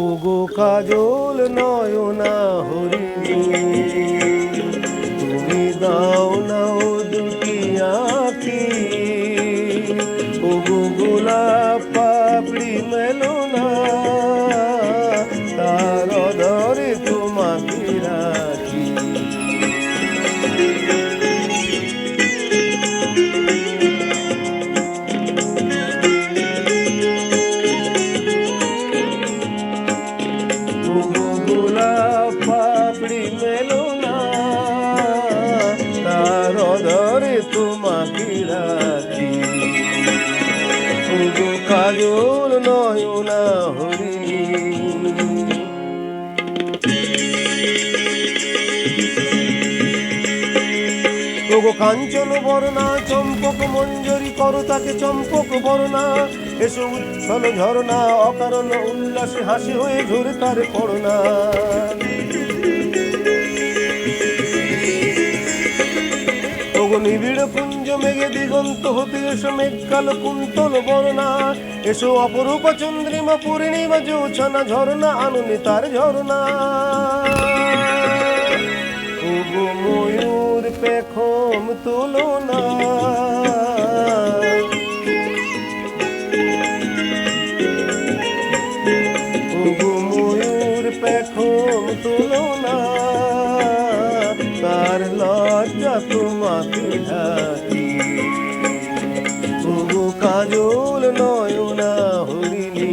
ওগো কাজল নয়না হরিণী, তুমি দাও না ও দুটি আঁখি। ওগো গোলাপ পাপড়ি মেলো না, তার অধরে তোমাকে রাখি। গোলাপ পাপড়ি মেলো না, তার অধরে তোমাকে রাখি। ওগো কাজল নয়না হরিণী। ওগো কাঞ্চন বর্ণা চম্পক মঞ্জরি করো তাকে চম্পক বর্ণা। এসো উচ্ছল ঝরনা অকারণ উল্লাসে হাসি হয়ে ঝরে তার করোনা। ওগো নিবিড় পুঞ্জ মেঘে দিগন্ত হতে এসো মেঘ কালো কুন্তল বর্ণা। এসো অপরূপা চন্দ্রিমা পূর্ণিমা জোছনা ঝরনা আননি তার ঝরনা। ওগো ময়ূর পেখম তোলো না, ওগো ময়ূর পেখম তোলো না, তার লজ্জা তোমাকে ঢাকি। ওগো কাজল নয়না হরিণী।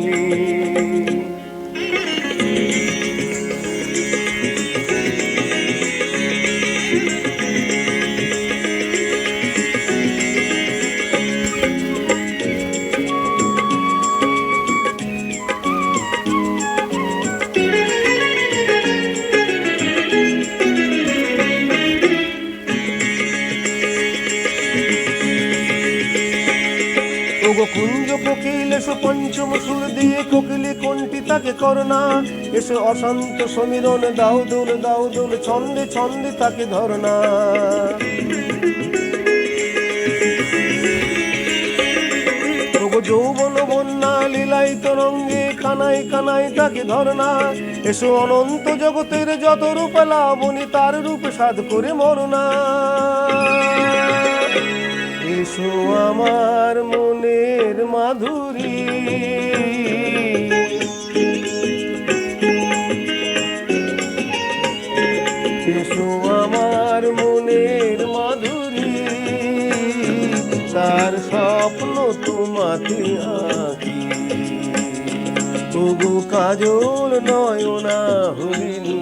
ওগো কুঞ্জ কোকিল এসো পঞ্চম সুর দিয়ে কোকিলে কোনটি তাকে করোনা। এসো অশান্ত সমীরণ দাও দোল ছন্দে ছন্দে তাকে ধরনা। ওগো যৌবন বন্যা লীলাই তরঙ্গে কানাই কানাই তাকে ধরনা। এসো অনন্ত জগতের যত রূপ লাবণী তার রূপ সাধ করে মরনা। এসো আমার মনের মাধুরী, এসো আমার মনের মাধুরী, তার স্বপ্ন তোমাকে আঁকি। ওগো কাজল নয়না হরিণী,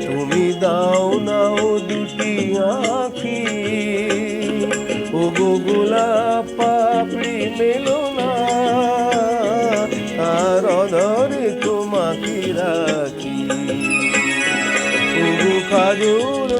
তুমি দাও না ও দুটি আঁখি। ওগো গোলাপ পাপড়ি মেলো না, তার অধরে তোমাকে রাখি। ওগো কাজল